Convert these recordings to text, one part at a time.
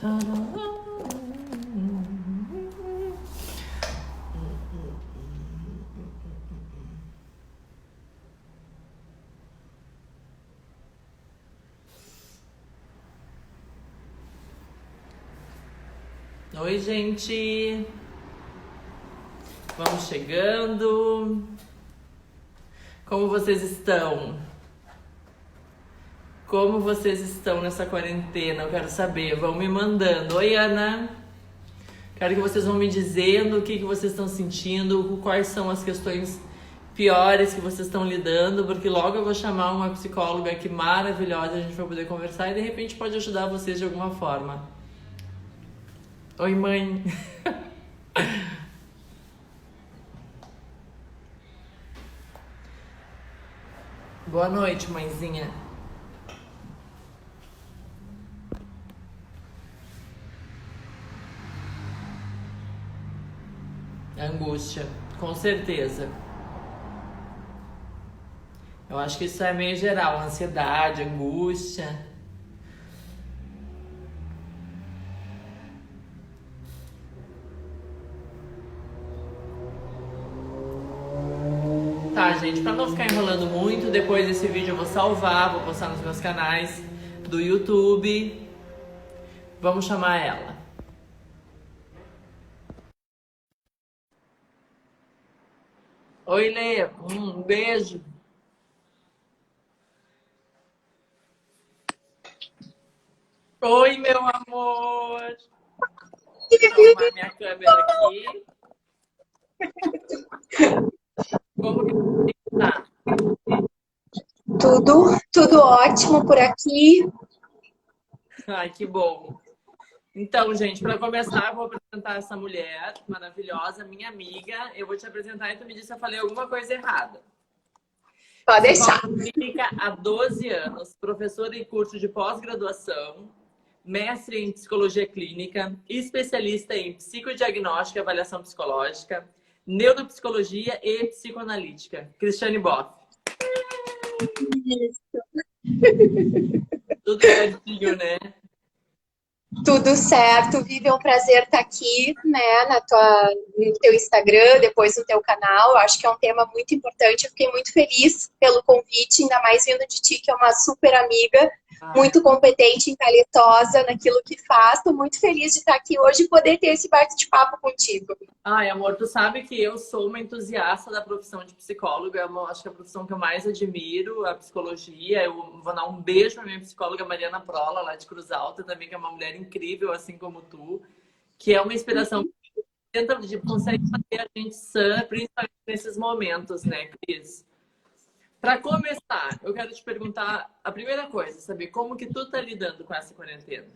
Oi, gente. Vamos chegando. Como vocês estão? Como vocês estão nessa quarentena? Eu quero saber. Vão me mandando. Oi, Ana. Quero que vocês vão me dizendo o que vocês estão sentindo, quais são as questões piores que vocês estão lidando, porque logo eu vou chamar uma psicóloga aqui maravilhosa, a gente vai poder conversar e de repente pode ajudar vocês de alguma forma. Oi, mãe. Boa noite, mãezinha. Angústia, com certeza. Eu acho que isso é meio geral, ansiedade, angústia. Tá, gente, pra não ficar enrolando muito, depois desse vídeo eu vou salvar, vou postar nos meus canais do YouTube. Vamos chamar ela. Oi, Lê. Um beijo. Oi, meu amor. Vou arrumar minha câmera aqui. Como que você tá? Tudo ótimo por aqui. Ai, que bom. Então, gente, para começar, eu vou apresentar essa mulher maravilhosa, minha amiga. Eu vou te apresentar e tu me diz se eu falei alguma coisa errada. Pode deixar. Psicóloga clínica há 12 anos, professora em curso de pós-graduação, mestre em psicologia clínica, especialista em psicodiagnóstica e avaliação psicológica, neuropsicologia e psicoanalítica. Cristiane Boff. Tudo certinho, né? Tudo certo, Vivi, é um prazer estar aqui, né, no teu Instagram, depois no teu canal. Eu acho que é um tema muito importante. Eu fiquei muito feliz pelo convite, ainda mais vindo de ti, que é uma super amiga, muito competente e talentosa naquilo que faz. Estou muito feliz de estar aqui hoje e poder ter esse bate-papo contigo. Ai, amor, tu sabe que eu sou uma entusiasta da profissão de psicóloga. Acho que é a profissão que eu mais admiro, a psicologia. Eu vou dar um beijo pra minha psicóloga Mariana Prola, lá de Cruz Alta, também, que é uma mulher incrível, assim como tu, que é uma inspiração que tenta, consegue manter a gente sã, principalmente nesses momentos, né, Cris? Para começar, eu quero te perguntar a primeira coisa, saber como que tu tá lidando com essa quarentena?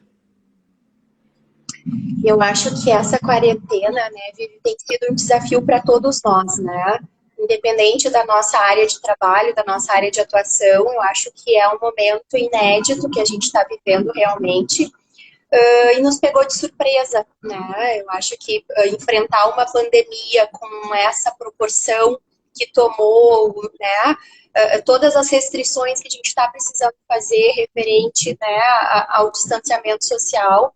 Eu acho que essa quarentena, né, Vivi, tem sido um desafio para todos nós, né? Independente da nossa área de trabalho, da nossa área de atuação, eu acho que é um momento inédito que a gente está vivendo realmente. E nos pegou de surpresa, né? Eu acho que enfrentar uma pandemia com essa proporção que tomou, né? Todas as restrições que a gente está precisando fazer referente, né, ao distanciamento social.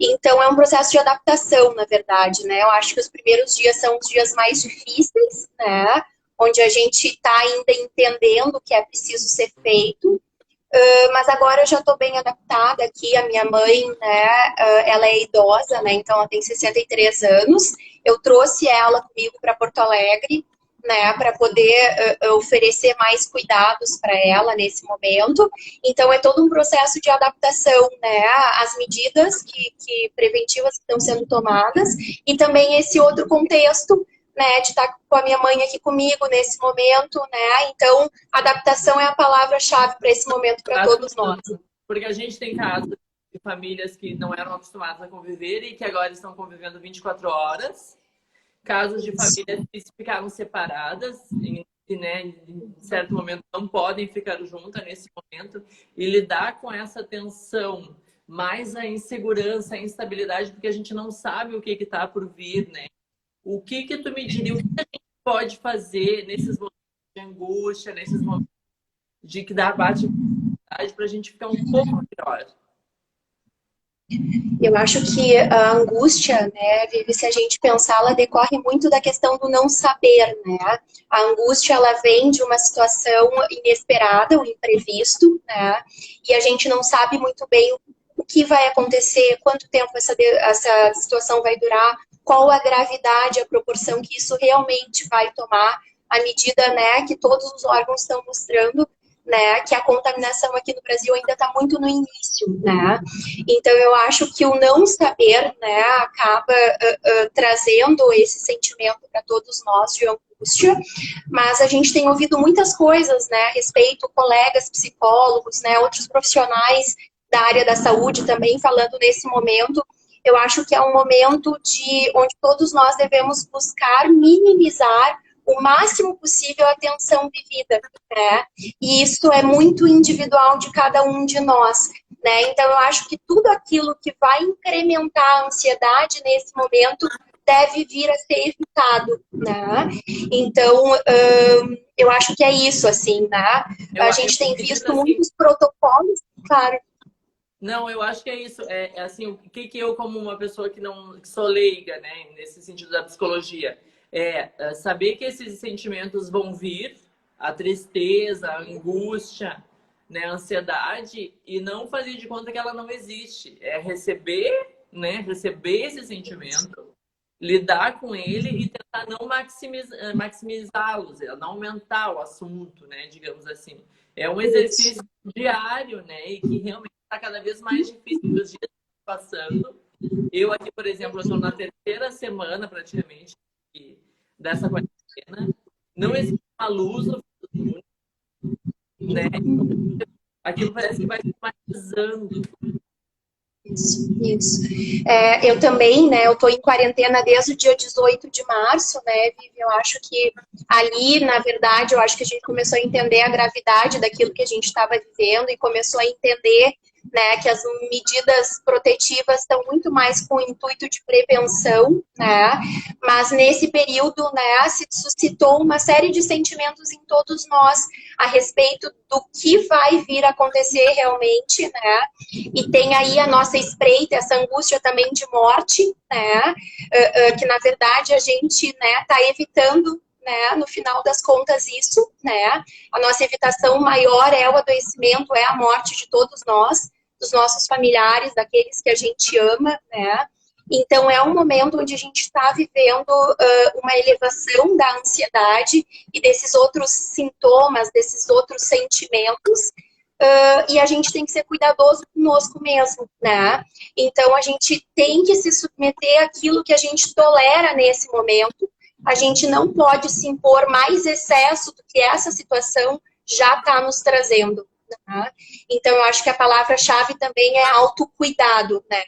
Então, é um processo de adaptação, na verdade, né? Eu acho que os primeiros dias são os dias mais difíceis, né? Onde a gente está ainda entendendo o que é preciso ser feito. Mas agora eu já estou bem adaptada aqui. A minha mãe, né, ela é idosa, né, então ela tem 63 anos. Eu trouxe ela comigo para Porto Alegre, né, para poder oferecer mais cuidados para ela nesse momento. Então é todo um processo de adaptação, né, às medidas que preventivas que estão sendo tomadas e também esse outro contexto, né, de estar com a minha mãe aqui comigo nesse momento, né? Então, adaptação é a palavra-chave para esse momento para todos nós. Porque a gente tem casos de famílias que não eram acostumadas a conviver e que agora estão convivendo 24 horas. Casos de famílias que ficaram separadas e, né, em certo momento não podem ficar juntas nesse momento e lidar com essa tensão, mais a insegurança, a instabilidade, porque a gente não sabe o que está por vir, né? O que tu me diria, o que a gente pode fazer nesses momentos de angústia, nesses momentos de que dá bate para a gente ficar um pouco melhor? Eu acho que a angústia, né, Vivi, se a gente pensar, ela decorre muito da questão do não saber, né? A angústia, ela vem de uma situação inesperada, um imprevisto, né? E a gente não sabe muito bem o que vai acontecer, quanto tempo essa situação vai durar, qual a gravidade, a proporção que isso realmente vai tomar, à medida, né, que todos os órgãos estão mostrando, né, que a contaminação aqui no Brasil ainda está muito no início, né? Então, eu acho que o não saber, né, acaba trazendo esse sentimento para todos nós de angústia, mas a gente tem ouvido muitas coisas, né, a respeito, colegas psicólogos, né, outros profissionais da área da saúde também falando nesse momento. Eu acho que é um momento onde todos nós devemos buscar minimizar o máximo possível a tensão vivida, né? E isso é muito individual de cada um de nós. Né? Então, eu acho que tudo aquilo que vai incrementar a ansiedade nesse momento deve vir a ser evitado, né? Então, eu acho que é isso, assim, né? A gente tem visto assim, muitos protocolos, claro. Não, eu acho que é isso. É assim, o que eu, como uma pessoa que sou leiga, né, nesse sentido da psicologia, saber que esses sentimentos vão vir, a tristeza, a angústia, né, a ansiedade, e não fazer de conta que ela não existe. É receber, né, receber esse sentimento, lidar com ele e tentar não maximizá-los, não aumentar o assunto, né, digamos assim. É um exercício diário, né, e que realmente está cada vez mais difícil os dias passando. Eu aqui, por exemplo, estou na terceira semana praticamente dessa quarentena. Não existe uma luz no fim do túnel, né? Aquilo parece que vai se matizando. Isso. Eu também, né, eu tô em quarentena desde o dia 18 de março, né, Vivi? Eu acho que ali, na verdade, eu acho que a gente começou a entender a gravidade daquilo que a gente estava vivendo e começou a entender, né, que as medidas protetivas estão muito mais com o intuito de prevenção, né, mas nesse período, né, se suscitou uma série de sentimentos em todos nós a respeito do que vai vir a acontecer realmente, né, e tem aí a nossa espreita, essa angústia também de morte, né? Que na verdade a gente, né, está evitando, né, no final das contas isso, né? A nossa evitação maior é o adoecimento, é a morte de todos nós, dos nossos familiares, daqueles que a gente ama, né? Então é um momento onde a gente está vivendo uma elevação da ansiedade e desses outros sintomas, desses outros sentimentos. E a gente tem que ser cuidadoso conosco mesmo, né? Então a gente tem que se submeter àquilo que a gente tolera nesse momento. A gente não pode se impor mais excesso do que essa situação já está nos trazendo. Né? Então eu acho que a palavra-chave também é autocuidado, né?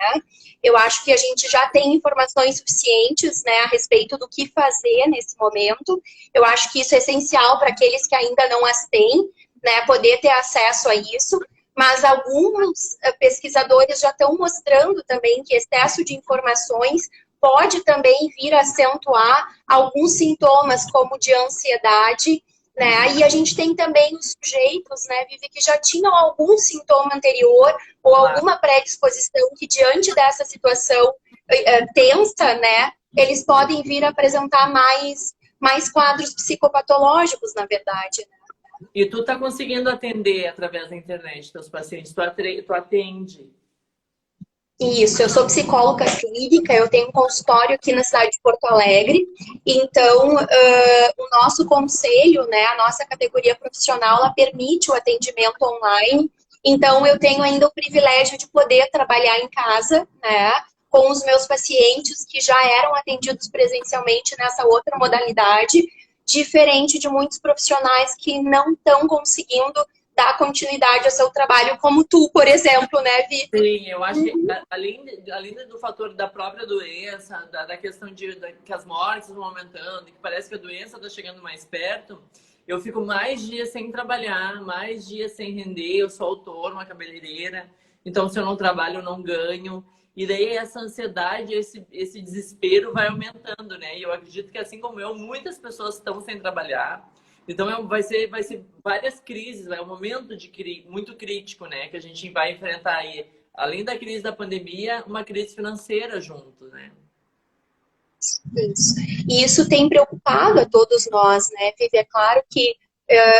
Eu acho que a gente já tem informações suficientes, né, a respeito do que fazer nesse momento. Eu acho que isso é essencial para aqueles que ainda não as têm, né, poder ter acesso a isso, mas alguns pesquisadores já estão mostrando também que excesso de informações pode também vir a acentuar alguns sintomas, como de ansiedade, né? E a gente tem também os sujeitos, né, Vivi, que já tinham algum sintoma anterior ou alguma predisposição que, diante dessa situação tensa, né, eles podem vir a apresentar mais quadros psicopatológicos, na verdade, né? E tu tá conseguindo atender através da internet teus pacientes? Tu atende? Isso, eu sou psicóloga clínica, eu tenho um consultório aqui na cidade de Porto Alegre, então o nosso conselho, né, a nossa categoria profissional, ela permite o atendimento online, então eu tenho ainda o privilégio de poder trabalhar em casa, né, com os meus pacientes que já eram atendidos presencialmente nessa outra modalidade, diferente de muitos profissionais que não estão conseguindo dar continuidade ao seu trabalho, como tu, por exemplo, né, Vi? Sim, eu acho que além do fator da própria doença, da questão que as mortes vão aumentando, que parece que a doença está chegando mais perto, eu fico mais dias sem trabalhar, mais dias sem render, eu sou autônoma, cabeleireira, então se eu não trabalho, eu não ganho. E daí essa ansiedade, esse desespero vai aumentando, né? E eu acredito que assim como eu, muitas pessoas estão sem trabalhar. Então vai ser várias crises, é um momento muito crítico, né? Que a gente vai enfrentar aí além da crise da pandemia, uma crise financeira junto, né? Isso. E isso tem preocupado a todos nós, né, Vivi? É claro que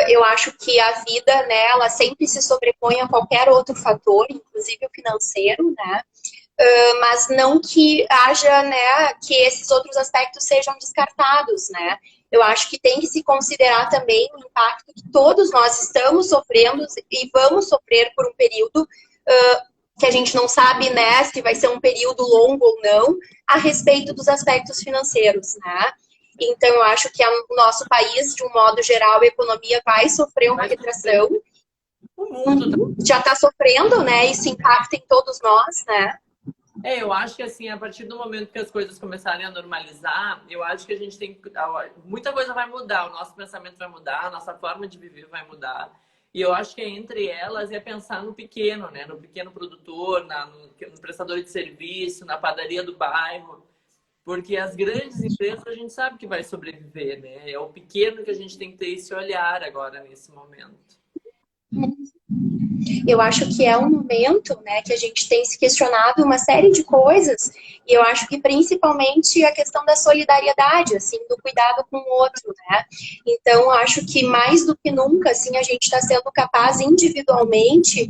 eu acho que a vida, né, ela sempre se sobrepõe a qualquer outro fator, inclusive o financeiro, né? Mas não que haja, né, que esses outros aspectos sejam descartados, né? Eu acho que tem que se considerar também o impacto que todos nós estamos sofrendo e vamos sofrer por um período que a gente não sabe, né, se vai ser um período longo ou não, a respeito dos aspectos financeiros, né? Então, eu acho que o nosso país, de um modo geral, a economia vai sofrer uma retração. O mundo já está sofrendo, né? Isso impacta em todos nós, né? eu acho que assim, a partir do momento que as coisas começarem a normalizar, eu acho que a gente tem muita coisa vai mudar, o nosso pensamento vai mudar, a nossa forma de viver vai mudar. E eu acho que entre elas é pensar no pequeno, né? No pequeno produtor, no prestador de serviço, na padaria do bairro. Porque as grandes empresas a gente sabe que vai sobreviver, né? É o pequeno que a gente tem que ter esse olhar agora, nesse momento. Eu acho que é um momento, né, que a gente tem se questionado uma série de coisas, e eu acho que principalmente a questão da solidariedade, assim, do cuidado com o outro, né? Então, eu acho que mais do que nunca, assim, a gente está sendo capaz individualmente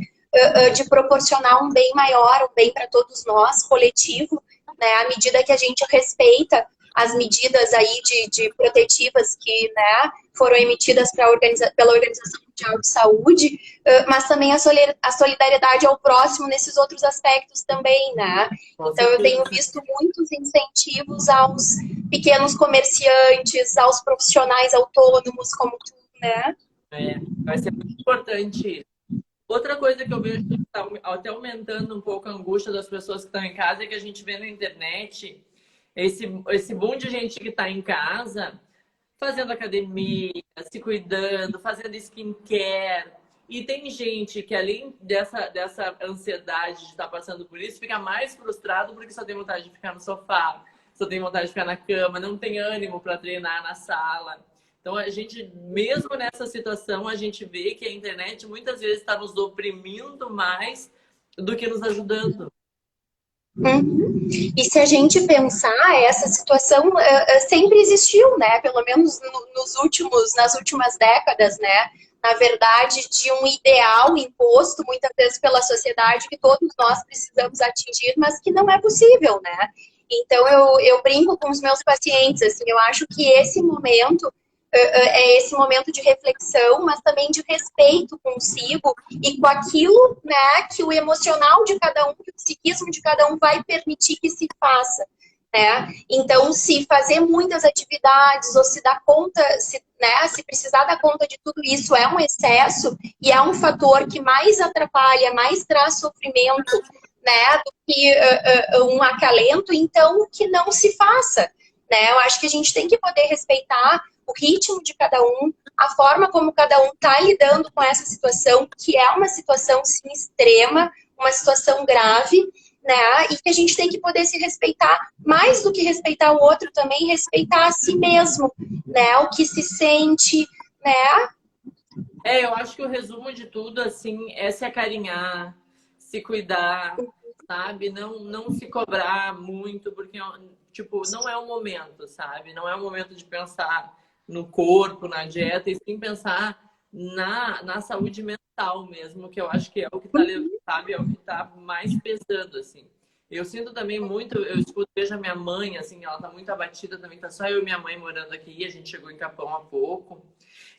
de proporcionar um bem maior, um bem para todos nós, coletivo, né, à medida que a gente respeita as medidas aí de protetivas que, né, foram emitidas pela Organização Mundial de Saúde, mas também a solidariedade ao próximo nesses outros aspectos também, né? Então eu tenho visto muitos incentivos aos pequenos comerciantes, aos profissionais autônomos, como tu, né? Vai ser muito importante. Outra coisa que eu vejo que está até aumentando um pouco a angústia das pessoas que estão em casa é que a gente vê na internet esse boom de gente que está em casa fazendo academia, se cuidando, fazendo skincare. E tem gente que, além dessa ansiedade de estar passando por isso, fica mais frustrado porque só tem vontade de ficar no sofá, só tem vontade de ficar na cama, não tem ânimo para treinar na sala. Então, a gente, mesmo nessa situação, a gente vê que a internet muitas vezes está nos oprimindo mais do que nos ajudando. Uhum. E se a gente pensar, essa situação sempre existiu, né? Pelo menos nas últimas décadas, né? Na verdade, de um ideal imposto muitas vezes pela sociedade que todos nós precisamos atingir, mas que não é possível, né? Então eu brinco com os meus pacientes, assim, eu acho que esse momento é esse momento de reflexão, mas também de respeito consigo e com aquilo, né, que o emocional de cada um, que o psiquismo de cada um vai permitir que se faça, né? Então, se fazer muitas atividades ou se dar conta, se precisar dar conta de tudo isso é um excesso e é um fator que mais atrapalha, mais traz sofrimento, né, do que um acalento, então que não se faça, né? Eu acho que a gente tem que poder respeitar o ritmo de cada um, a forma como cada um está lidando com essa situação, que é uma situação, sim, extrema, uma situação grave, né? E que a gente tem que poder se respeitar, mais do que respeitar o outro, também respeitar a si mesmo, né? O que se sente, né? Eu acho que o resumo de tudo, assim, é se acarinhar, se cuidar, sabe? Não se cobrar muito, porque, tipo, não é o momento, sabe? Não é o momento de pensar no corpo, na dieta, e sim pensar na saúde mental mesmo, que eu acho que é o que tá, sabe? É o que tá mais pesando, assim. Eu sinto também muito, vejo a minha mãe, assim, ela tá muito abatida também, tá só eu e minha mãe morando aqui, a gente chegou em Capão há pouco,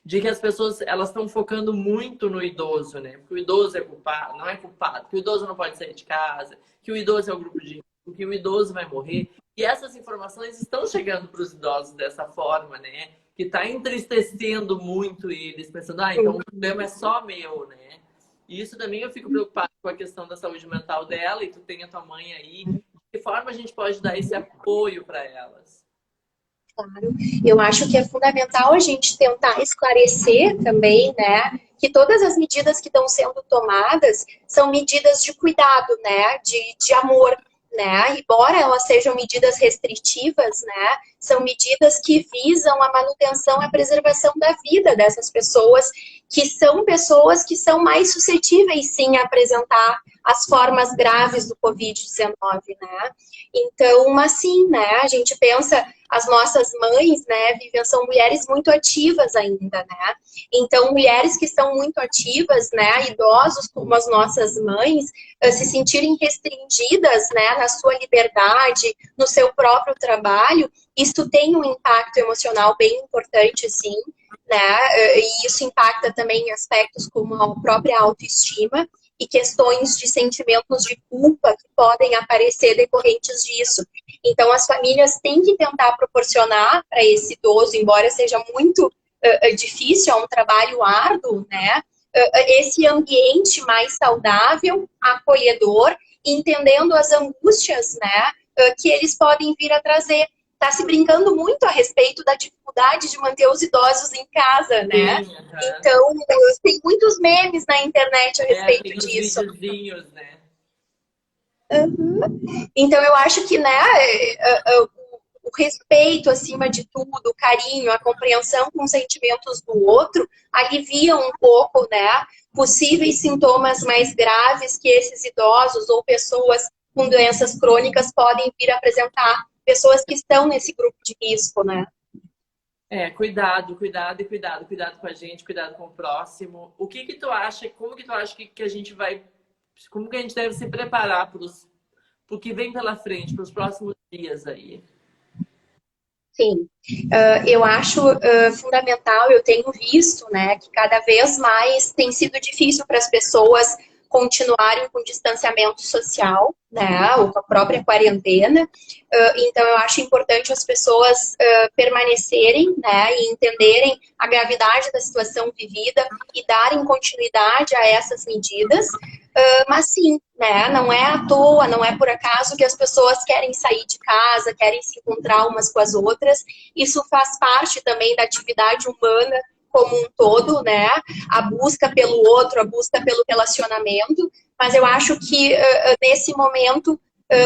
de que as pessoas, elas estão focando muito no idoso, né? Porque o idoso é culpado, não é culpado, que o idoso não pode sair de casa, que o idoso é o grupo de risco, que o idoso vai morrer. E essas informações estão chegando para os idosos dessa forma, né? Que está entristecendo muito eles, pensando, então o problema é só meu, né? E isso também eu fico preocupada com a questão da saúde mental dela, e tu tem a tua mãe aí. De que forma a gente pode dar esse apoio para elas? Claro, eu acho que é fundamental a gente tentar esclarecer também, né, que todas as medidas que estão sendo tomadas são medidas de cuidado, né, de amor, né, embora elas sejam medidas restritivas, né, são medidas que visam a manutenção e a preservação da vida dessas pessoas que são mais suscetíveis, sim, a apresentar as formas graves do Covid-19, né? Então, assim, né, a gente pensa, as nossas mães, né, Vivian, são mulheres muito ativas ainda, né? Então, mulheres que estão muito ativas, né, idosos como as nossas mães, se sentirem restringidas, né, na sua liberdade, no seu próprio trabalho, isso tem um impacto emocional bem importante, sim, né? E isso impacta também em aspectos como a própria autoestima e questões de sentimentos de culpa que podem aparecer decorrentes disso. Então, as famílias têm que tentar proporcionar para esse idoso, embora seja muito difícil, é um trabalho árduo, né? Esse ambiente mais saudável, acolhedor, entendendo as angústias, né, que eles podem vir a trazer. Está se brincando muito a respeito da dificuldade de manter os idosos em casa, né? Sim, Então, tem muitos memes na internet a respeito tem os disso. videozinhos, né? Então, eu acho que, né, o respeito acima de tudo, o carinho, a compreensão com os sentimentos do outro, alivia um pouco, né, possíveis sintomas mais graves que esses idosos ou pessoas com doenças crônicas podem vir a apresentar, pessoas que estão nesse grupo de risco, né? Cuidado, cuidado e cuidado. Cuidado com a gente, cuidado com o próximo. O que que tu acha, como que tu acha que a gente vai, como que a gente deve se preparar para o que vem pela frente, para os próximos dias aí? Sim, eu acho fundamental, eu tenho visto, né, que cada vez mais tem sido difícil para as pessoas continuarem com distanciamento social, né, ou com a própria quarentena. Então, eu acho importante as pessoas permanecerem, né, e entenderem a gravidade da situação vivida e darem continuidade a essas medidas. Mas sim, né, não é à toa, não é por acaso que as pessoas querem sair de casa, querem se encontrar umas com as outras. Isso faz parte também da atividade humana como um todo, né? A busca pelo outro, a busca pelo relacionamento. Mas eu acho que nesse momento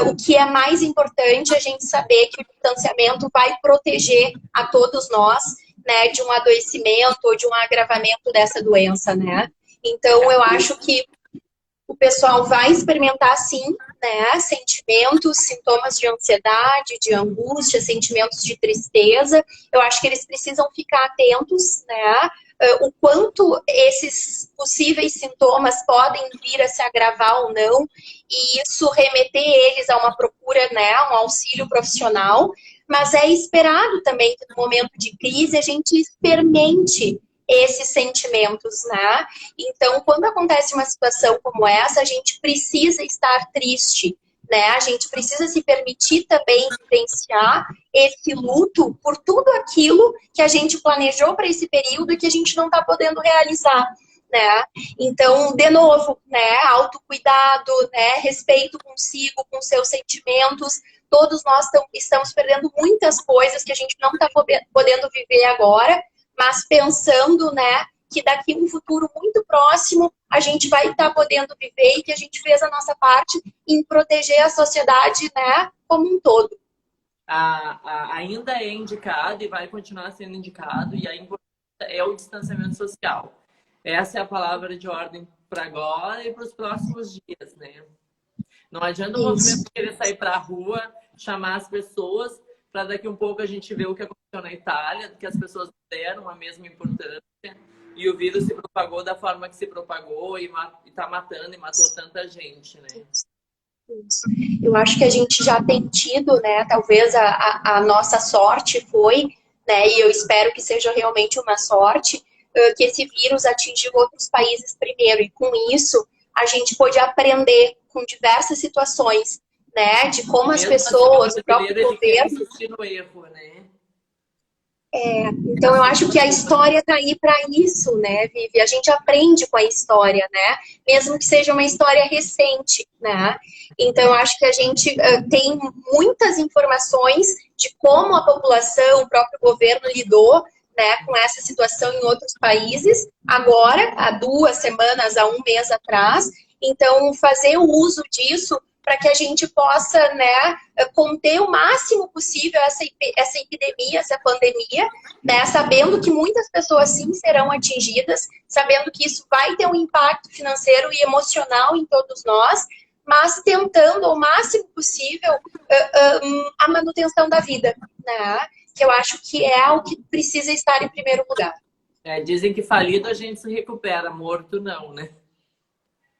o que é mais importante é a gente saber que o distanciamento vai proteger a todos nós, né, de um adoecimento ou de um agravamento dessa doença, né? Então eu acho que o pessoal vai experimentar, sim, né, sentimentos, sintomas de ansiedade, de angústia, sentimentos de tristeza. Eu acho que eles precisam ficar atentos, né, o quanto esses possíveis sintomas podem vir a se agravar ou não, e isso remeter eles a uma procura, né, um auxílio profissional. Mas é esperado também que no momento de crise a gente experimente esses sentimentos, né? Então, quando acontece uma situação como essa, a gente precisa estar triste, né? A gente precisa se permitir também vivenciar esse luto por tudo aquilo que a gente planejou para esse período e que a gente não está podendo realizar, né? Então, de novo, né? Autocuidado, né? Respeito consigo, com seus sentimentos. Todos nós estamos perdendo muitas coisas que a gente não está podendo viver agora, mas pensando, né, que daqui a um futuro muito próximo a gente vai estar podendo viver e que a gente fez a nossa parte em proteger a sociedade, né, como um todo. Ainda é indicado e vai continuar sendo indicado, e a importância é o distanciamento social. Essa é a palavra de ordem para agora e para os próximos dias, né? Não adianta o movimento querer sair para a rua, chamar as pessoas, para daqui um pouco a gente ver o que aconteceu na Itália, que as pessoas deram a mesma importância e o vírus se propagou da forma que se propagou e está matando e matou tanta gente, né? Eu acho que a gente já tem tido, né, talvez a nossa sorte foi, né, e eu espero que seja realmente uma sorte, que esse vírus atingiu outros países primeiro, e com isso a gente pôde aprender com diversas situações, né, de como as pessoas, o próprio governo... no erro, né? Então eu acho que a história está aí para isso, né, Vivi? A gente aprende com a história, né? Mesmo que seja uma história recente, né? Então eu acho que a gente tem muitas informações de como a população, o próprio governo lidou, né, com essa situação em outros países, agora, há 2 semanas, há 1 mês atrás. Então, fazer o uso disso para que a gente possa, né, conter o máximo possível essa epidemia, essa pandemia, né, sabendo que muitas pessoas sim serão atingidas, sabendo que isso vai ter um impacto financeiro e emocional em todos nós, mas tentando ao máximo possível a manutenção da vida, né, que eu acho que é o que precisa estar em primeiro lugar. Dizem que falido a gente se recupera, morto não, né?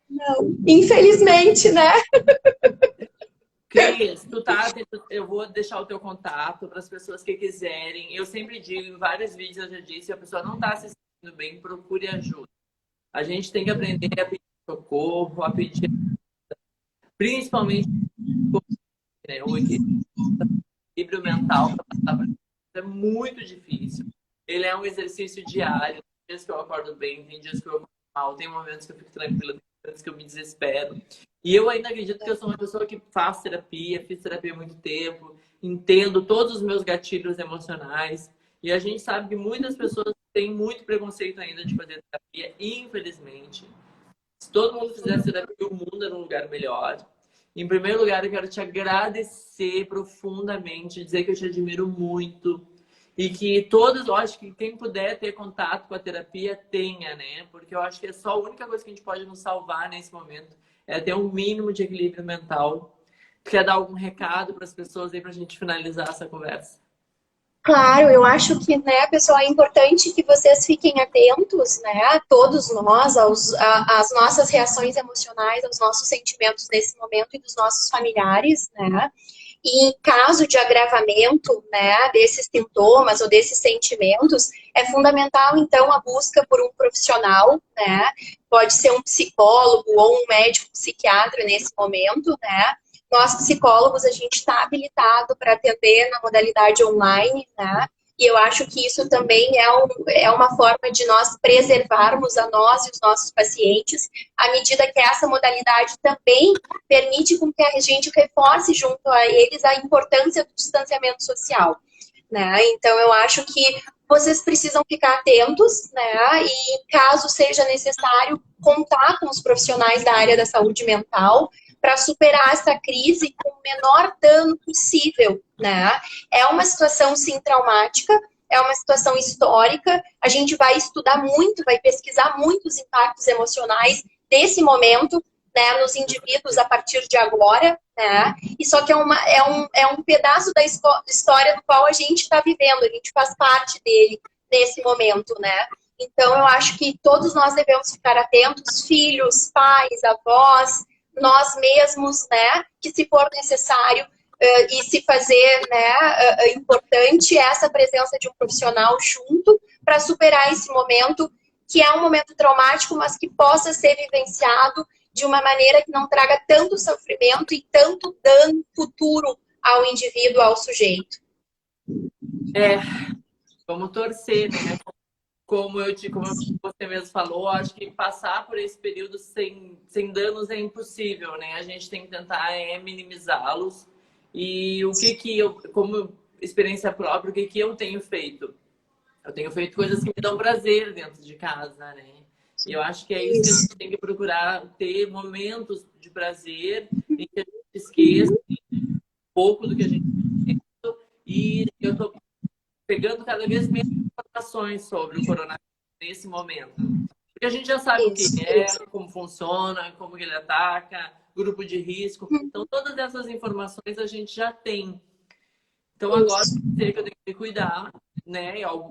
Não, infelizmente, né? Cris, eu vou deixar o teu contato para as pessoas que quiserem. Eu sempre digo, em vários vídeos eu já disse, se a pessoa não está se sentindo bem, procure ajuda. A gente tem que aprender a pedir socorro, a pedir, principalmente, né, o equilíbrio mental para passar por isso é muito difícil. Ele é um exercício diário. Tem dias que eu acordo bem, tem dias que eu acordo mal, tem momentos que eu fico tranquila, tem momentos que eu me desespero. E eu ainda acredito que eu sou uma pessoa que faz terapia, fiz terapia há muito tempo, entendo todos os meus gatilhos emocionais. E a gente sabe que muitas pessoas têm muito preconceito ainda de fazer terapia, infelizmente. Se todo mundo fizesse terapia, o mundo era um lugar melhor. Em primeiro lugar, eu quero te agradecer profundamente, dizer que eu te admiro muito. E que todos, eu acho que quem puder ter contato com a terapia, tenha, né? Porque eu acho que é só a única coisa que a gente pode nos salvar nesse momento é ter um mínimo de equilíbrio mental. Quer dar algum recado para as pessoas aí para a gente finalizar essa conversa? Claro, eu acho que, né, pessoal, é importante que vocês fiquem atentos, né, a todos nós, às nossas reações emocionais, aos nossos sentimentos nesse momento e dos nossos familiares, né, e em caso de agravamento, né, desses sintomas ou desses sentimentos, é fundamental, então, a busca por um profissional, né, pode ser um psicólogo ou um médico psiquiatra nesse momento, né. Nós, psicólogos, a gente está habilitado para atender na modalidade online, né? E eu acho que isso também é uma forma de nós preservarmos a nós e os nossos pacientes, à medida que essa modalidade também permite com que a gente reforce junto a eles a importância do distanciamento social, né? Então, eu acho que vocês precisam ficar atentos, né? E caso seja necessário, contar com os profissionais da área da saúde mental para superar essa crise com o menor dano possível, né? É uma situação, sim, traumática, é uma situação histórica, a gente vai estudar muito, vai pesquisar muito os impactos emocionais desse momento, né, nos indivíduos a partir de agora, né? E só que é um pedaço da história do qual a gente está vivendo, a gente faz parte dele nesse momento, né? Então, eu acho que todos nós devemos ficar atentos, filhos, pais, avós, nós mesmos, né, que se for necessário e se fazer, né, importante essa presença de um profissional junto para superar esse momento, que é um momento traumático, mas que possa ser vivenciado de uma maneira que não traga tanto sofrimento e tanto dano futuro ao indivíduo, ao sujeito. Vamos torcer, né? Como você mesmo falou, acho que passar por esse período sem danos é impossível, né? A gente tem que tentar minimizá-los. E o que eu, como experiência própria, o que eu tenho feito? Eu tenho feito coisas que me dão prazer dentro de casa, né? E eu acho que é isso que a gente tem que procurar, ter momentos de prazer em que a gente esqueça um pouco do que a gente tem. E eu tô pegando cada vez menos informações sobre o coronavírus nesse momento. Porque a gente já sabe o que é, como funciona, como ele ataca, grupo de risco. Então, todas essas informações a gente já tem. Então, agora eu sei que eu tenho que cuidar, né? Eu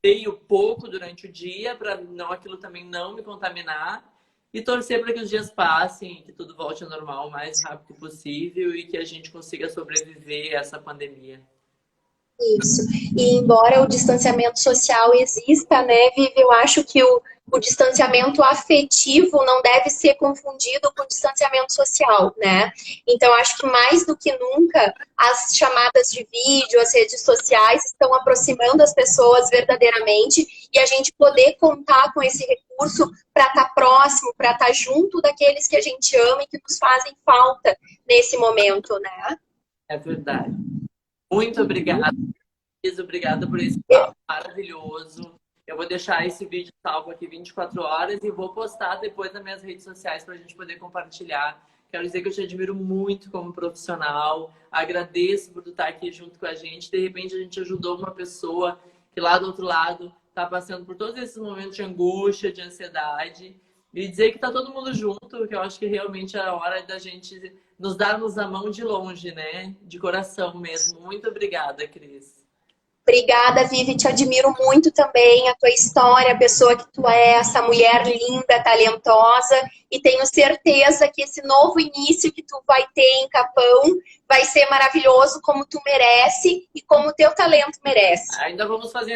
leio pouco durante o dia para não aquilo também não me contaminar e torcer para que os dias passem, que tudo volte ao normal o mais rápido possível e que a gente consiga sobreviver a essa pandemia. Isso. E embora o distanciamento social exista, né, Vivi, eu acho que o distanciamento afetivo não deve ser confundido com o distanciamento social, né? Então, acho que mais do que nunca, as chamadas de vídeo, as redes sociais estão aproximando as pessoas verdadeiramente e a gente poder contar com esse recurso para estar próximo, para estar junto daqueles que a gente ama e que nos fazem falta nesse momento, né? É verdade. Muito obrigada. Obrigada por esse papo maravilhoso. Eu vou deixar esse vídeo salvo aqui 24 horas e vou postar depois nas minhas redes sociais para a gente poder compartilhar Quero dizer que eu te admiro muito como profissional. Agradeço por tu estar aqui junto com a gente. De repente, a gente ajudou uma pessoa que lá do outro lado está passando por todos esses momentos de angústia, de ansiedade. E dizer que está todo mundo junto, que eu acho que realmente é a hora da gente nos darmos a mão de longe, né? De coração mesmo. Muito obrigada, Cris. Obrigada, Vivi, te admiro muito também, a tua história, a pessoa que tu é, essa mulher linda, talentosa, e tenho certeza que esse novo início que tu vai ter em Capão vai ser maravilhoso como tu merece e como o teu talento merece. Ainda vamos fazer